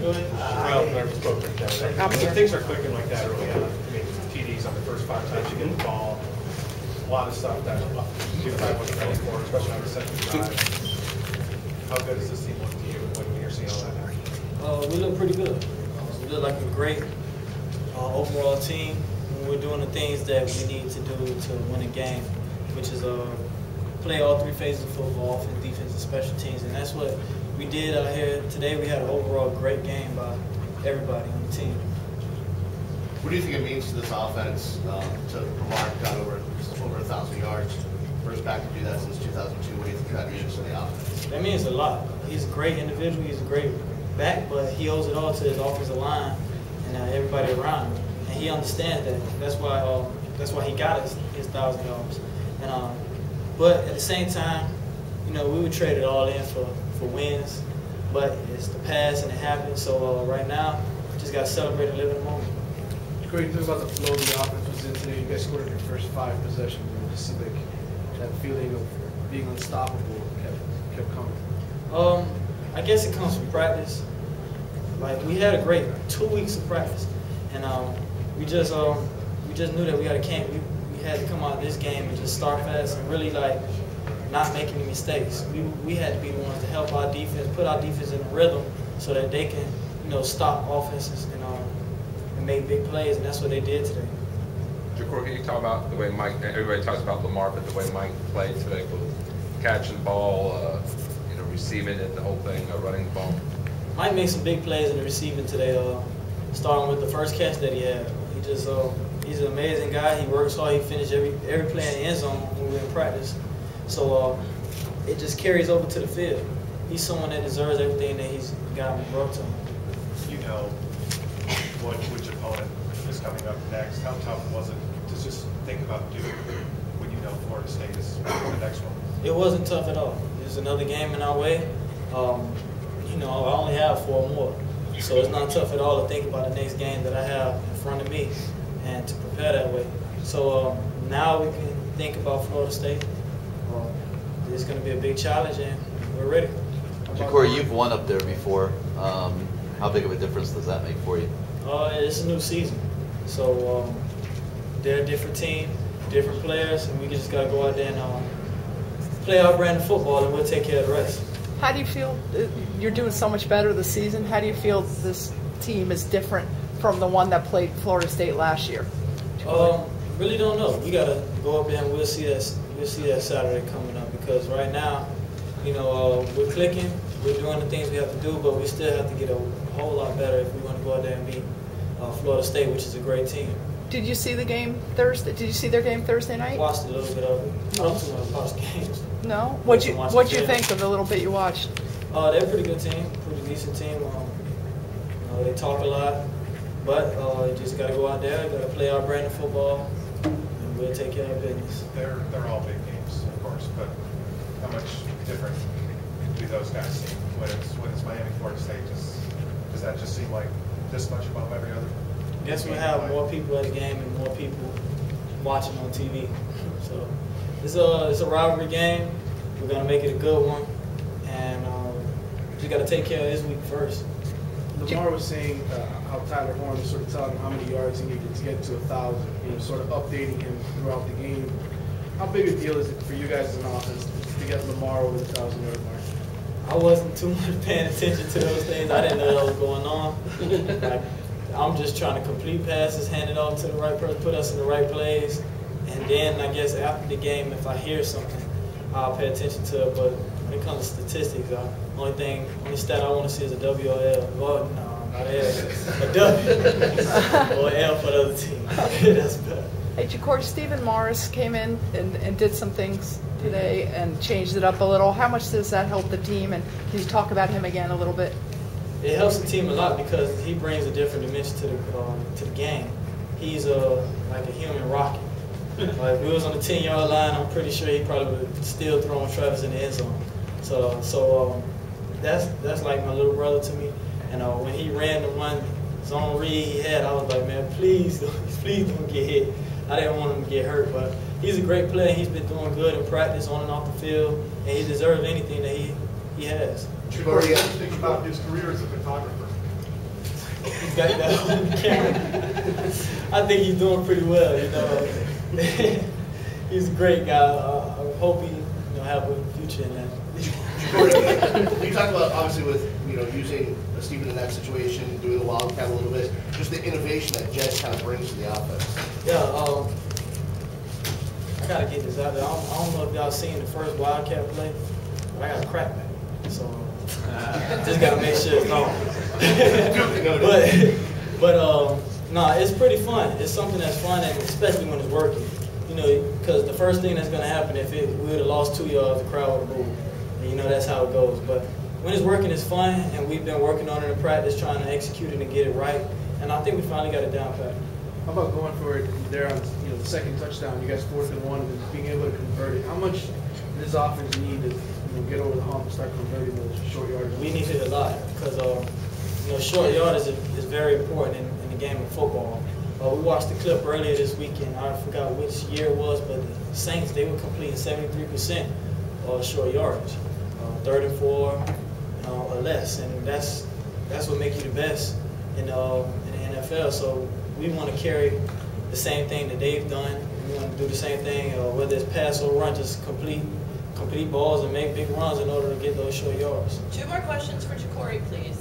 Go ahead. Things are clicking like that early on. I mean, TDs on the first 5 times you get the ball. A lot of stuff that you probably wasn't ready for, especially on the second drive. How good does this team look to you when you're seeing all that happen? We look pretty good. We look like a great overall team. We're doing the things that we need to do to win a game, which is play all 3 phases of football, offense, defense, and special teams. And that's what we did out here today. We had an overall great game by everybody on the team. What do you think it means to this offense to Lamar got over 1,000 yards? First back to do that since 2002. What do you think that means to the offense? That means a lot. He's a great individual. He's a great back, but he owes it all to his offensive line and everybody around him. And he understands that. That's why he got his 1,000 yards. And but at the same time, you know, we would trade it all in for wins. But it's the past and it happened. So right now, just got to celebrate and live in the moment. Jacory, you talk about the flow the offense was in today. You guys scored in your first 5 possessions. And just like that feeling of being unstoppable kept coming. I guess it comes from practice. Like, we had a great 2 weeks of practice, and we just knew that we had to come out of this game and just start fast and really like not make any mistakes. We had to be the ones to help our defense, put our defense in a rhythm so that they can, you know, stop offenses and make big plays, and that's what they did today. Jacory, can you talk about the way Mike? Everybody talks about Lamar, but the way Mike played today, catching the ball, receiving it, the whole thing, running the ball. Mike made some big plays in the receiving today, starting with the first catch that he had. He's an amazing guy. He works hard. He finished every play in the end zone when we were in practice. So it just carries over to the field. He's someone that deserves everything that he's gotten brought to him. You know which opponent is coming up next. How tough was it to just think about Duke when you know Florida State is the next one? It wasn't tough at all. There's another game in our way. You know, I only have 4 more. So it's not tough at all to think about the next game that I have in front of me and to prepare that way. So now we can think about Florida State. It's going to be a big challenge, and we're ready. Jacory, you've won up there before. How big of a difference does that make for you? It's a new season. So they're a different team, different players, and we just got to go out there and play our brand of football, and we'll take care of the rest. How do you feel? You're doing so much better this season. How do you feel this team is different from the one that played Florida State last year? Really don't know. We got to go up there and we'll see that Saturday coming up, because right now, you know, we're clicking, we're doing the things we have to do, but we still have to get a whole lot better if we want to go out there and beat Florida State, which is a great team. Did you see the game Thursday? Did you see their game Thursday night? Watched a little bit of it. I don't too much watch games. No? What'd you think of the little bit you watched? They're a pretty good team, pretty decent team. They talk a lot, but you just got to go out there, got to play our brand of football, and we'll take care of business. They're all big games, of course, but how much different do those guys seem when it's Miami, Florida State? Does that just seem like this much above every other? I guess we have more people at the game and more people watching on TV. So it's a rivalry game. We're gonna make it a good one, and we got to take care of this week first. Lamar was saying how Tyler Horn was sort of telling him how many yards he needed to get to 1,000. You know, sort of updating him throughout the game. How big a deal is it for you guys as an offense to get Lamar over the 1,000-yard mark? I wasn't too much paying attention to those things. I didn't know that was going on. Like, I'm just trying to complete passes, hand it off to the right person, put us in the right place, and then I guess after the game, if I hear something, I'll pay attention to it. But when it comes to statistics, only stat I want to see is a W or L. Well, no, not L, a W or L for the other team. That's better. Hey, Jacory, Stephen Morris came in and did some things today and changed it up a little. How much does that help the team? And can you talk about him again a little bit? It helps the team a lot because he brings a different dimension to the game. He's like a human rocket. Like, if we was on the 10-yard line, I'm pretty sure he probably would still throwing Travis in the end zone. So that's like my little brother to me. And when he ran the one zone read he had, I was like, man, please don't get hit. I didn't want him to get hurt, but he's a great player. He's been doing good in practice, on and off the field, and he deserves anything that he has. Jacory, what do you think about his career as a photographer? got that on camera. I think he's doing pretty well, you know. He's a great guy. I hope he have a future in that. Jacory, you talked about obviously with using Steven in that situation, doing the wildcat a little bit, just the innovation that Jed kind of brings to the offense. Yeah, I gotta get this out there. I don't know if y'all seen the first wildcat play, but I got a crackback, so just gotta make sure it's on. but no, it's pretty fun. It's something that's fun, and especially when it's working. You know, because the first thing that's going to happen if we would have lost 2 yards, the crowd would have moved. And you know that's how it goes. But when it's working, it's fun, and we've been working on it in practice, trying to execute it and get it right. And I think we finally got it down pat. How about going for it there on the second touchdown? You guys 4th and 1, and being able to convert it. How much does this offense need to get over the hump and start converting those short yardage? We need it a lot because short yardage is very important in the game of football. We watched the clip earlier this weekend. I forgot which year it was, but the Saints, they were completing 73% short yardage, 3rd and 4 or less, and that's what makes you the best in the NFL. So we want to carry the same thing that they've done. We want to do the same thing, whether it's pass or run, just complete balls and make big runs in order to get those short yards. 2 more questions for Jacory, please.